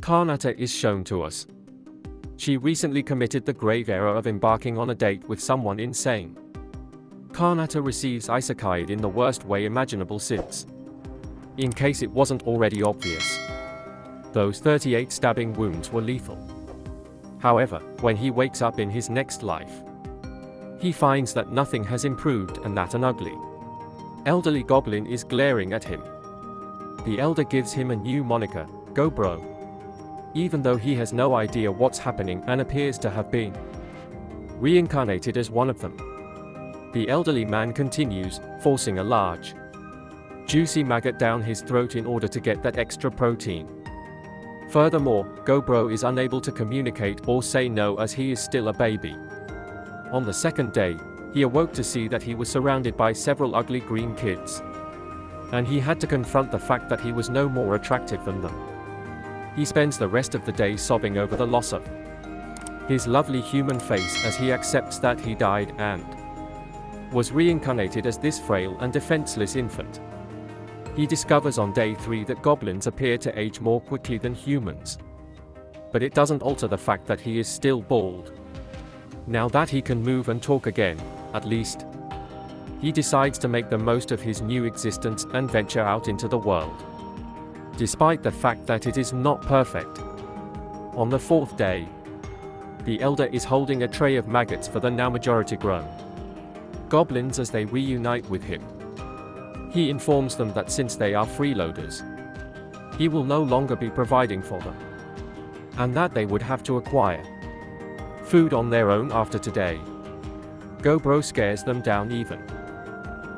Reincarnated is shown to us. She recently committed the grave error of embarking on a date with someone insane. Reincarnated receives isekai in the worst way imaginable since. In case it wasn't already obvious, those 38 stabbing wounds were lethal. However, when he wakes up in his next life, he finds that nothing has improved and that an ugly, elderly goblin is glaring at him. The elder gives him a new moniker, Go Bro, even though he has no idea what's happening and appears to have been reincarnated as one of them. The elderly man continues, forcing a large, juicy maggot down his throat in order to get that extra protein. Furthermore, Go Bro is unable to communicate or say no as he is still a baby. On the second day, he awoke to see that he was surrounded by several ugly green kids, and he had to confront the fact that he was no more attractive than them. He spends the rest of the day sobbing over the loss of his lovely human face as he accepts that he died and was reincarnated as this frail and defenseless infant. He discovers on day 3 that goblins appear to age more quickly than humans. But it doesn't alter the fact that he is still bald. Now that he can move and talk again, at least, he decides to make the most of his new existence and venture out into the world, despite the fact that it is not perfect. On the 4th day, the elder is holding a tray of maggots for the now majority grown goblins as they reunite with him. He informs them that since they are freeloaders, he will no longer be providing for them, and that they would have to acquire food on their own after today. Go Bro scares them down even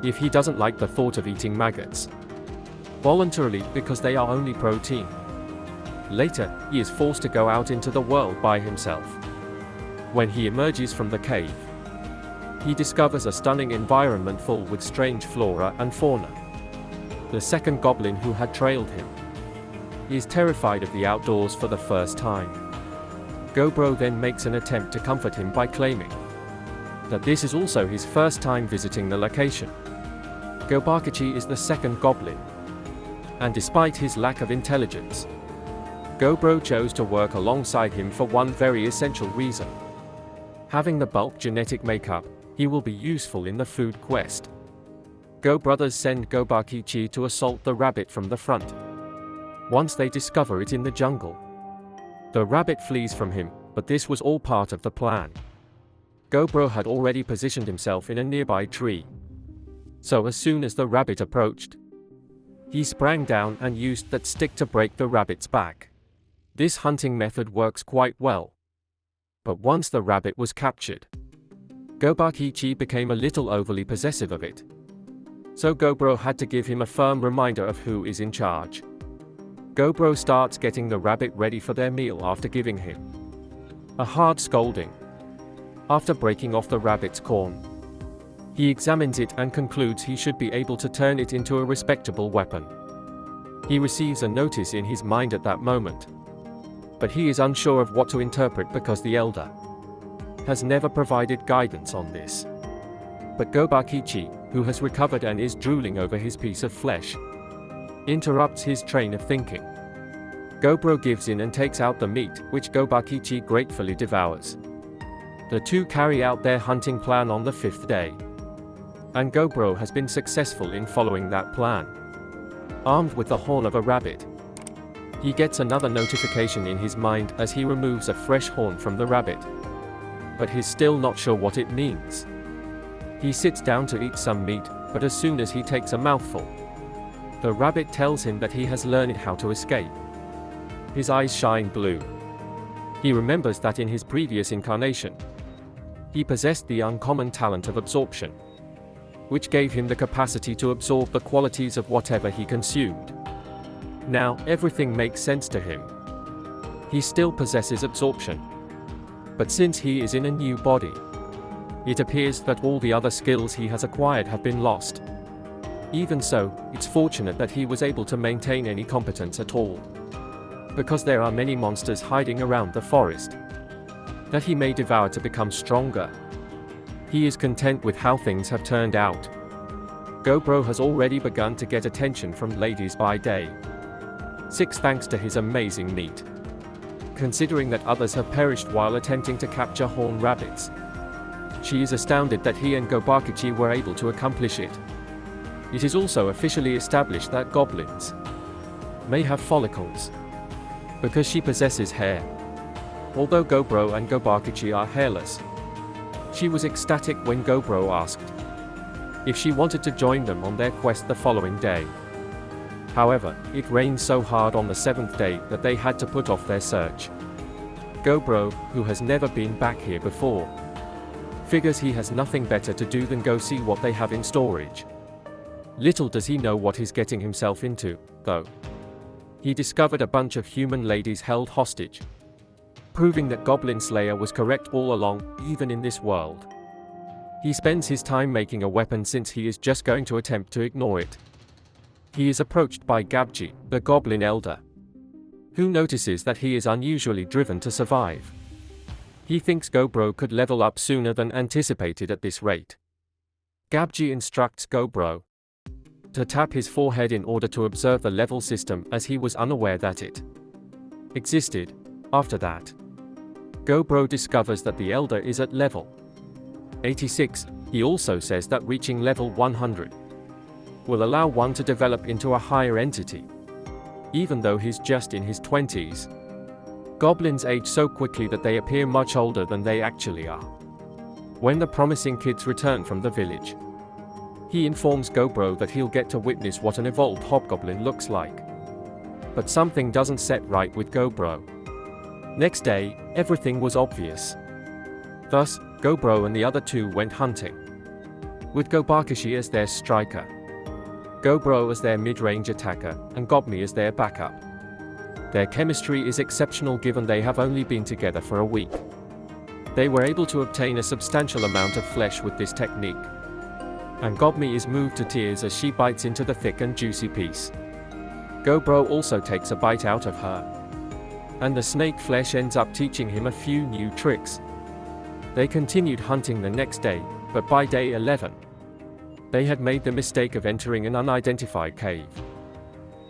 if he doesn't like the thought of eating maggots voluntarily because they are only protein. Later, he is forced to go out into the world by himself. When he emerges from the cave, he discovers a stunning environment full with strange flora and fauna. The second goblin who had trailed him is terrified of the outdoors for the first time. Go Bro then makes an attempt to comfort him by claiming that this is also his first time visiting the location. Gobakichi is the second goblin, and despite his lack of intelligence, Go Bro chose to work alongside him for one very essential reason. Having the bulk genetic makeup, he will be useful in the food quest. Go brothers send Gobakichi to assault the rabbit from the front. Once they discover it in the jungle, the rabbit flees from him, but this was all part of the plan. Go Bro had already positioned himself in a nearby tree, so as soon as the rabbit approached, he sprang down and used that stick to break the rabbit's back. This hunting method works quite well, but once the rabbit was captured, Gobakichi became a little overly possessive of it. So Go Bro had to give him a firm reminder of who is in charge. Go Bro starts getting the rabbit ready for their meal after giving him a hard scolding. After breaking off the rabbit's corn, he examines it and concludes he should be able to turn it into a respectable weapon. He receives a notice in his mind at that moment, but he is unsure of what to interpret because the elder has never provided guidance on this. But Gobakichi, who has recovered and is drooling over his piece of flesh, interrupts his train of thinking. Go Bro gives in and takes out the meat, which Gobakichi gratefully devours. The two carry out their hunting plan on the 5th day, and Go Bro has been successful in following that plan. Armed with the horn of a rabbit, he gets another notification in his mind as he removes a fresh horn from the rabbit, but he's still not sure what it means. He sits down to eat some meat, but as soon as he takes a mouthful, the rabbit tells him that he has learned how to escape. His eyes shine blue. He remembers that in his previous incarnation, he possessed the uncommon talent of absorption, which gave him the capacity to absorb the qualities of whatever he consumed. Now, everything makes sense to him. He still possesses absorption, but since he is in a new body, it appears that all the other skills he has acquired have been lost. Even so, it's fortunate that he was able to maintain any competence at all, because there are many monsters hiding around the forest that he may devour to become stronger. He is content with how things have turned out. Go Bro has already begun to get attention from ladies by day 6 thanks to his amazing meat. considering that others have perished while attempting to capture horned rabbits. She is astounded that he and Gobakichi were able to accomplish it. It is also officially established that goblins may have follicles, because she possesses hair. Although Gobro and Gobakichi are hairless. She was ecstatic when Gobro asked if she wanted to join them on their quest the following day. However, it rained so hard on the 7th day that they had to put off their search. Gobro, who has never been back here before, figures he has nothing better to do than go see what they have in storage. Little does he know what he's getting himself into, though. He discovered a bunch of human ladies held hostage, proving that Goblin Slayer was correct all along, even in this world. He spends his time making a weapon since he is just going to attempt to ignore it. He is approached by Gabji, the Goblin Elder, who notices that he is unusually driven to survive. He thinks Gobro could level up sooner than anticipated at this rate. Gabji instructs Gobro to tap his forehead in order to observe the level system, as he was unaware that it existed. After that, Gobro discovers that the Elder is at level 86. He also says that reaching level 100 will allow one to develop into a higher entity, even though he's just in his 20s. Goblins age so quickly that they appear much older than they actually are. When the promising kids return from the village, he informs Gobro that he'll get to witness what an evolved hobgoblin looks like. But something doesn't set right with Gobro. Next day, everything was obvious. Thus, Gobro and the other two went hunting, with Gobakishi as their striker, Gobro as their mid-range attacker, and Gobmi as their backup. Their chemistry is exceptional given they have only been together for a week. They were able to obtain a substantial amount of flesh with this technique, and Gobmi is moved to tears as she bites into the thick and juicy piece. Gobro also takes a bite out of her, and the snake flesh ends up teaching him a few new tricks. They continued hunting the next day, but by day 11, they had made the mistake of entering an unidentified cave,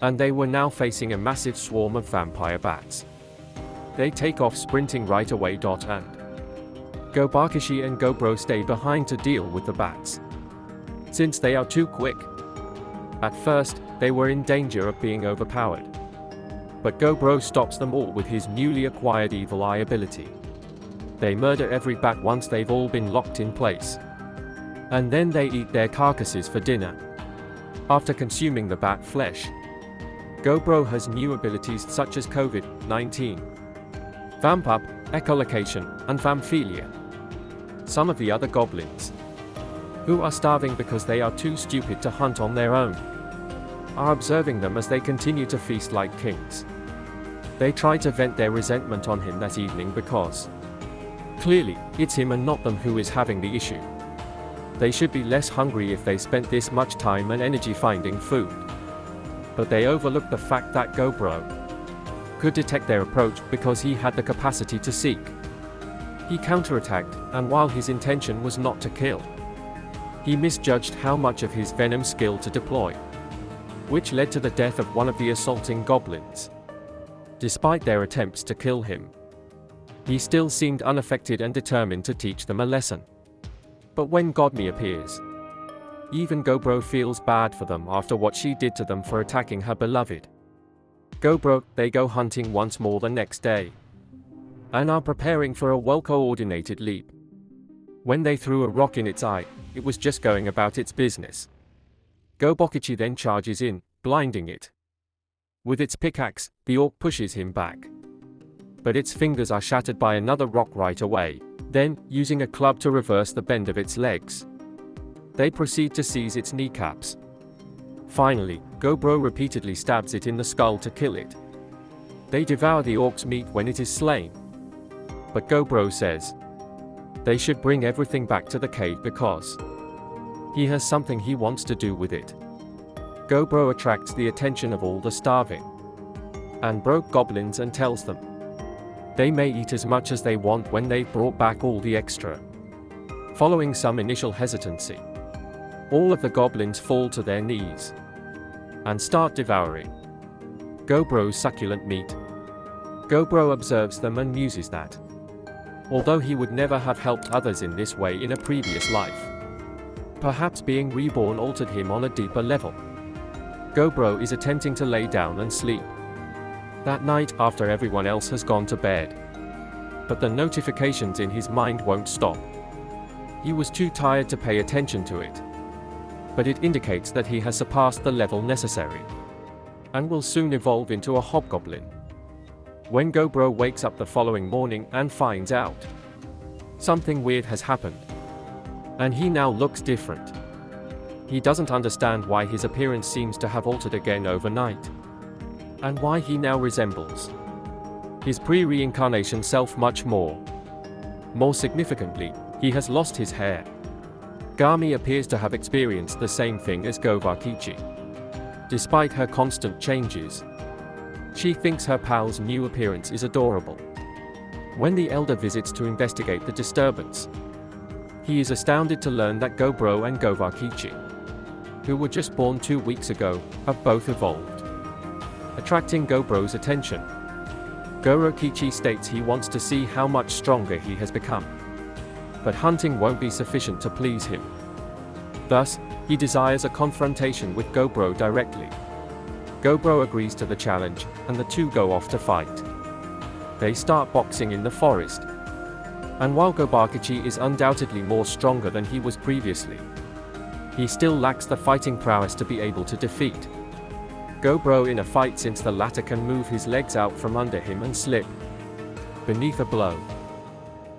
and they were now facing a massive swarm of vampire bats. They take off sprinting right away. And Gobakishi and Gobro stay behind to deal with the bats, since they are too quick. At first, they were in danger of being overpowered, but Gobro stops them all with his newly acquired evil eye ability. They murder every bat once they've all been locked in place, and then they eat their carcasses for dinner. After consuming the bat flesh, Gobro has new abilities such as COVID-19, Vamp Up, Echolocation, and Vamphilia. Some of the other goblins, who are starving because they are too stupid to hunt on their own, are observing them as they continue to feast like kings. They try to vent their resentment on him that evening because, clearly, it's him and not them who is having the issue. They should be less hungry if they spent this much time and energy finding food. But they overlook the fact that Gobro could detect their approach because he had the capacity to seek. He counterattacked, and while his intention was not to kill, he misjudged how much of his venom skill to deploy, which led to the death of one of the assaulting goblins. Despite their attempts to kill him, he still seemed unaffected and determined to teach them a lesson. But when Godmi appears, even Gobro feels bad for them after what she did to them for attacking her beloved. They go hunting once more the next day, and are preparing for a well-coordinated leap. When they threw a rock in its eye, it was just going about its business. Gobakichi then charges in, blinding it. With its pickaxe, the orc pushes him back, but its fingers are shattered by another rock right away. Then, using a club to reverse the bend of its legs, they proceed to seize its kneecaps. Finally, Gobro repeatedly stabs it in the skull to kill it. They devour the orc's meat when it is slain, but Gobro says they should bring everything back to the cave because he has something he wants to do with it. Gobro attracts the attention of all the starving and broke goblins and tells them they may eat as much as they want when they've brought back all the extra. Following some initial hesitancy, all of the goblins fall to their knees and start devouring Gobro's succulent meat. Gobro observes them and muses that, although he would never have helped others in this way in a previous life, perhaps being reborn altered him on a deeper level. Gobro is attempting to lay down and sleep that night after everyone else has gone to bed. But the notifications in his mind won't stop. He was too tired to pay attention to it. But it indicates that he has surpassed the level necessary and will soon evolve into a hobgoblin. When Gobro wakes up the following morning and finds out something weird has happened, and he now looks different. He doesn't understand why his appearance seems to have altered again overnight, and why he now resembles his pre-reincarnation self much more. More significantly, he has lost his hair. Gami appears to have experienced the same thing as Govakichi. Despite her constant changes, she thinks her pal's new appearance is adorable. When the elder visits to investigate the disturbance, he is astounded to learn that Gobro and Govakichi, who were just born 2 weeks ago, have both evolved. Attracting Gobro's attention, Govakichi states he wants to see how much stronger he has become. But hunting won't be sufficient to please him. Thus, he desires a confrontation with Gobro directly. Gobro agrees to the challenge, and the two go off to fight. They start boxing in the forest. And while Govakichi is undoubtedly more stronger than he was previously, he still lacks the fighting prowess to be able to defeat Gobro in a fight, since the latter can move his legs out from under him and slip beneath a blow.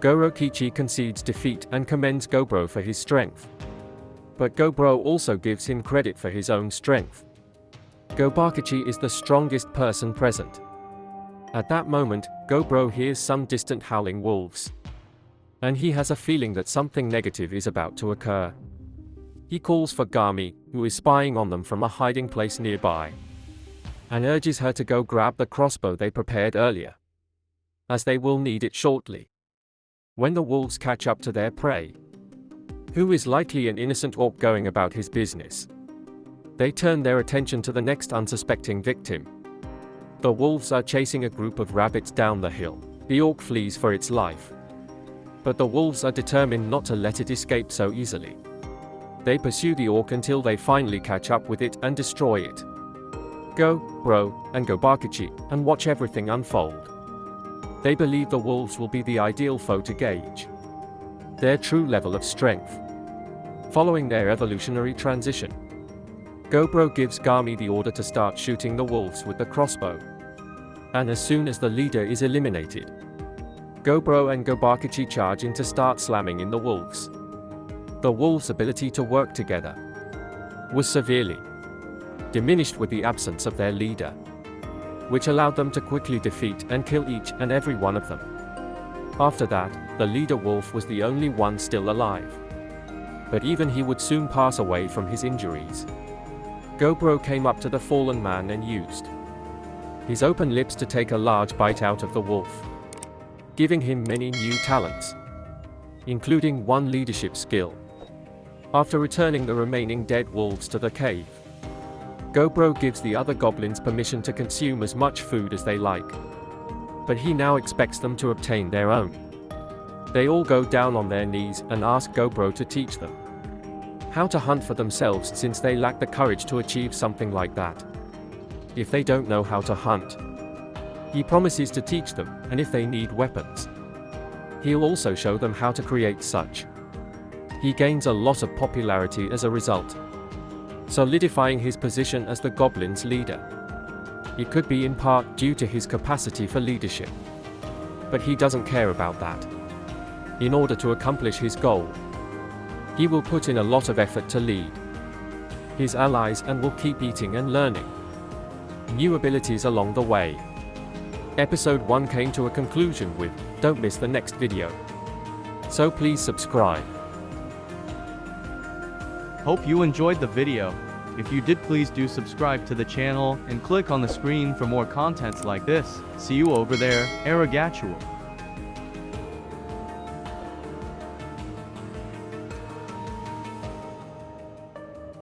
Govakichi concedes defeat and commends Gobro for his strength. But Gobro also gives him credit for his own strength. Govakichi is the strongest person present. At that moment, Gobro hears some distant howling wolves, and he has a feeling that something negative is about to occur. He calls for Gami, who is spying on them from a hiding place nearby, and urges her to go grab the crossbow they prepared earlier, as they will need it shortly. When the wolves catch up to their prey, who is likely an innocent orc going about his business, they turn their attention to the next unsuspecting victim. The wolves are chasing a group of rabbits down the hill. The orc flees for its life, but the wolves are determined not to let it escape so easily. They pursue the orc until they finally catch up with it and destroy it. Gobro and Govakichi and watch everything unfold. They believe the wolves will be the ideal foe to gauge their true level of strength. Following their evolutionary transition, Gobro gives Gami the order to start shooting the wolves with the crossbow. And as soon as the leader is eliminated, Gobro and Govakichi charge in to start slamming in the wolves. The wolves' ability to work together was severely diminished with the absence of their leader, which allowed them to quickly defeat and kill each and every one of them. After that, the leader wolf was the only one still alive. But even he would soon pass away from his injuries. Gobro came up to the fallen man and used his open lips to take a large bite out of the wolf, giving him many new talents, including one leadership skill. After returning the remaining dead wolves to the cave, Gobro gives the other goblins permission to consume as much food as they like. But he now expects them to obtain their own. They all go down on their knees and ask Gobro to teach them how to hunt for themselves, since they lack the courage to achieve something like that. If they don't know how to hunt, he promises to teach them, and if they need weapons, he'll also show them how to create such. He gains a lot of popularity as a result, solidifying his position as the goblins' leader. It could be in part due to his capacity for leadership, but he doesn't care about that. In order to accomplish his goal, he will put in a lot of effort to lead his allies and will keep eating and learning new abilities along the way. Episode 1 came to a conclusion with, don't miss the next video. So please subscribe. Hope you enjoyed the video. If you did, please do subscribe to the channel and click on the screen for more contents like this. See you over there. Arigatou.